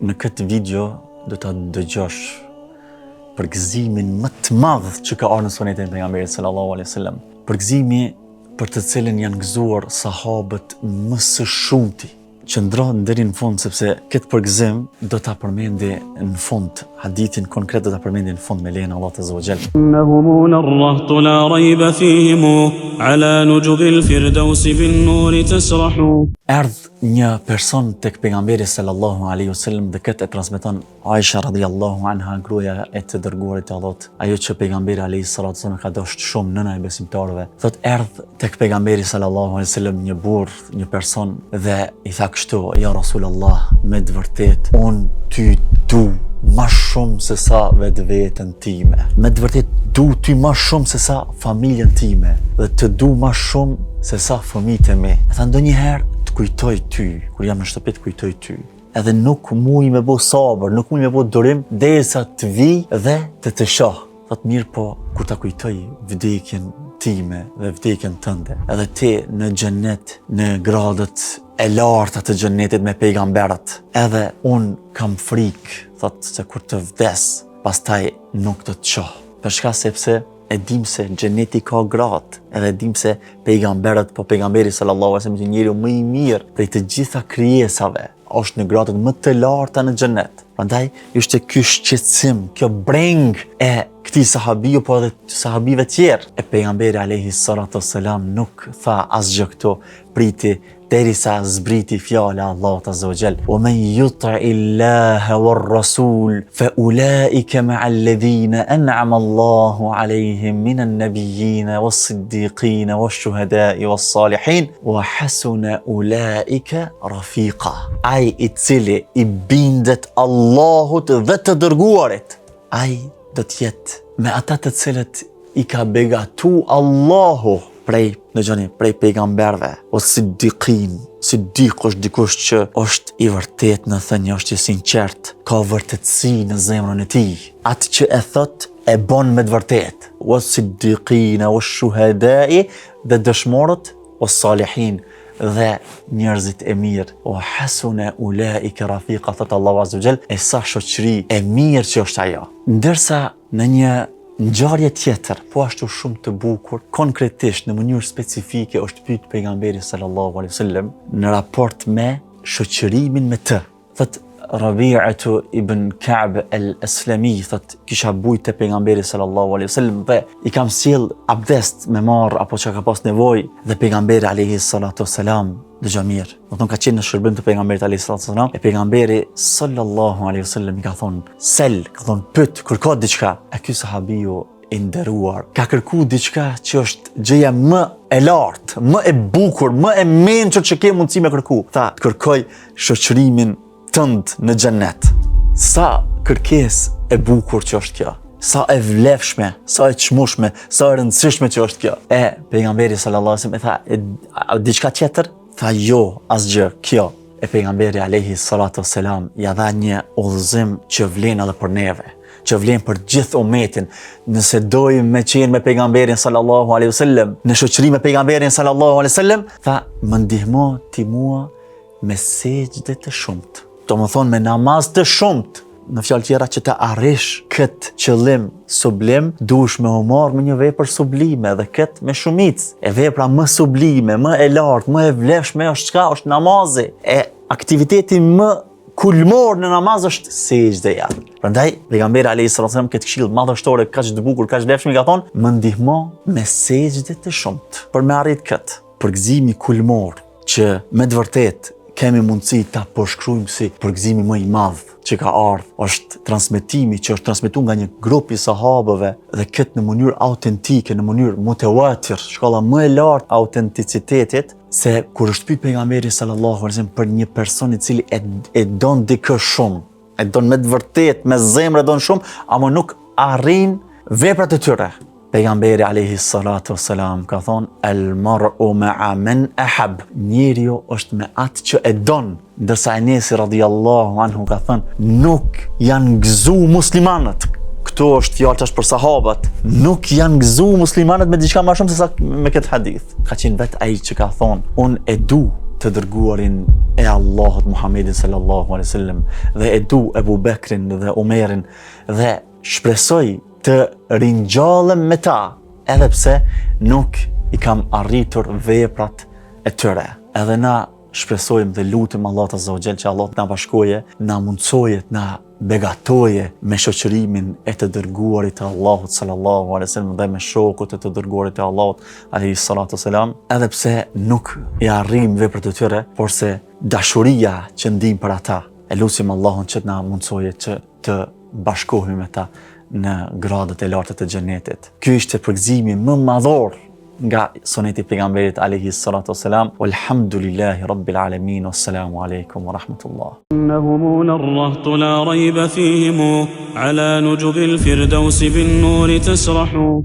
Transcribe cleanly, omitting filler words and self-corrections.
Në këtë video do ta dëgjosh përgëzimin më të madh që ka ardhur në sunetin e pejgamberit sallallahu alaihi wasallam. Përgëzimi për të cilën janë gëzuar sahabët më së shumti. Qëndro deri në fund sepse këtë përgëzim do ta përmendi në fund, hadithin konkret do ta përmendi në fund me lejen e Allahut azza wa jall. إنهم الرهط لا ريب فيهم على نجب الفردوس بالنور تسرح. Erdh një person tek pejgamberi sallallahu alaihi wasallam dhe këtë e transmeton Aisha radhiyallahu anha, gruaja e të dërguarit të Allahut, ajo që pejgamberi alaihi salatu wasallam ka dashur shumë, nëna e besimtarëve. Thot erdh tek pejgamberi sallallahu alaihi wasallam një burr, një person dhe i tha kështu: ja Rasulullah, me të vërtet unë ty du ma shumë se sa vetveten time. Me të vërtet du ty ma shumë se sa familjen time dhe të du ma shumë se sa fëmijët e mi. E tha ndonjëherë të kujtoj ty, kur jam në shtëpi të kujtoj ty. Edhe nuk muj me bo sabër, nuk muj me bo durim derisa të vi dhe të shoh. Thot mirë po, kur ta kujtoj vdekjen time dhe vdekjen tënde, edhe ti në xhenet, në gradët e larta të xhenetit me pejgamberët, edhe un kam frikë, thot, se kur të vdes, pastaj nuk do të shoh. Për shkak sepse e dim se xheneti ka gradë, edhe dim se pejgamberët, po pejgamberi sallallahu alaihi wasallam, njeriu më i mirë prej të gjitha krijesave, është në gradët më të larta në xhenet. Prandaj ishte ky shqetësim, kjo breng e këtij sahabiu, po edhe sahabive tjerë. E pejgamberi alayhi salatu wassalam nuk tha asgjë këto, priti derisa zbriti fjala Allahut azza wa jall: "Wa man yuti illaha war rasul fa ulaika ma'a alladhina an'ama Allahu alayhim minan nabiyyin was-siddiqin wash-shuhada'i was-salihin wa hasuna ulaika rafiqa." Ai i cili i bindet Allahut dhe të dërguarit, ai do të jetë me ata të cilët i ka begatu Allahu prej pejgamberve, o siddiqin. Siddiq është dikush që është i vërtet në thënie, është i sinqert, ka vërtetësi në zemrën e tij. Atë që e thot e bon me të vërtet. O siddiqin, o shuhada'i, dhe dëshmorët, o salihin, dhe njerëzit e mirë. O hasuna ulaika rafiqa, thot Allahu azza wa jall, e sa shoqëri e mirë që është ajo. Ndërsa në një ngjarje tjetër, po ashtu shumë të bukur, konkretisht në mënyrë specifike është pyet pejgamberi sallallahu alaihi wasallam në raport me shoqërimin me të. Thot Rabi'atu ibn Ka'b al-Aslami, thot kisha bujt te pejgamberi sallallahu alaihi wasallam dhe i kam sjell abdest me marr apo çka ka pas nevojë, dhe pejgamberi alaihi salatu wasalam dëgjoj mirë, do të thonë ka qenë në shërbim të pejgamberit alayhi salatu wasallam, e pejgamberi sallallahu alaihi wasallam i ka thonë sel, ka thonë pyet, kërko diçka. E ky sahabiu i nderuar ka kërku diçka që është gjëja më e lartë, më e bukur, më e mençur që ke mundësi me kërku. Tha, kërkoj shoqërimin tënd në xhenet. Sa kërkesë e bukur që është kjo. Sa e vlefshme, sa e çmueshme, sa e rëndësishme që është kjo. E pejgamberi sallallahu alaihi wasallam e tha, diçka tjetër? Tha jo, asgjë, kjo. E pejgamberi alayhi salatu wassalam ja dha një udhëzim që vlen edhe për neve, që vlen për gjithë umetin. Nëse dojmë me qenë me pejgamberin sallallahu alaihi wasallam, në shoqëri me pejgamberin sallallahu alaihi wasallam, tha, më ndihmo ti mua me sejdë të shumtë. Do të thonë me namaz të shumtë. Në fjalë tjera, që të arrish këtë qëllim sublim, duhesh me u marrë me një vepër sublime, dhe këtë me shumicë. E vepra më sublime, më e lartë, më e vlefshme është çka? Është namazi. E aktiviteti më kulmor në namaz është sejdëja. Prandaj pejgamberi alayhi salatu wasallam këtë këshill madhështore kaq të bukur, kaq vlefshëm i ka thonë: "Më ndihmo me sejdë të shumtë për me arrit këtë." Përgëzimi kulmor që me të vërtetë kemi mundësi ta përshkruajmë si përgëzimi më i madh që ka ardhur, është transmetimi që është transmetuar nga një grup i sahabëve, dhe këtë në mënyrë autentike, në mënyrë mutawatir, shkalla më e lartë autenticitetit, se kur është pyet pejgamberi sallallahu alaihi wasallam për një person i cili e don dikë shumë, e don me të vërtetë, me zemrë don shumë, ama nuk arrin veprat e tyre. Pejgamberi alayhi salatu wassalam ka thonë: "El mar'u ma'a man ahab." Njeriu është me atë që e don. Ndërsa Enesi radhiyallahu anhu ka thënë: "Nuk janë gëzu muslimanët." Këto është fjalë tash për sahabët. Nuk janë gëzu muslimanët me diçka më shumë se sa me këtë hadith. Ka qenë vetë ai që ka thonë: "Unë e du të dërguarin e Allahut Muhammedin sallallahu alaihi wasallam dhe e du Ebu Bekrin dhe Umerin dhe shpresoj të ringjallem me ta, edhe pse nuk i kam arritur veprat e tyre. Edhe na shpresojmë dhe lutem Allahut azza wa jall që Allah na bashkoje, na mundsoje, na begatoje me shoqërimin e të dërguarit të Allahut sallallahu alaihi wasallam dhe me shokut e të dërguarit të Allahut alayhi salatu wasalam, edhe pse nuk i arrim veprat e tyre, por se dashuria që ndim për ata, e lutim Allahun që na mundsoje që të bashkohemi me ta në gradat e larta të xhenetit. Ky ishte përgëzimi më madhor nga soneti pejgamberit alayhi salatu wasalam. Walhamdulillahi rabbil alamin, wassalamu alaikum wa rahmatullah. إنهم الرهط لا ريب فيهم على نجب الفردوس بالنور تسرح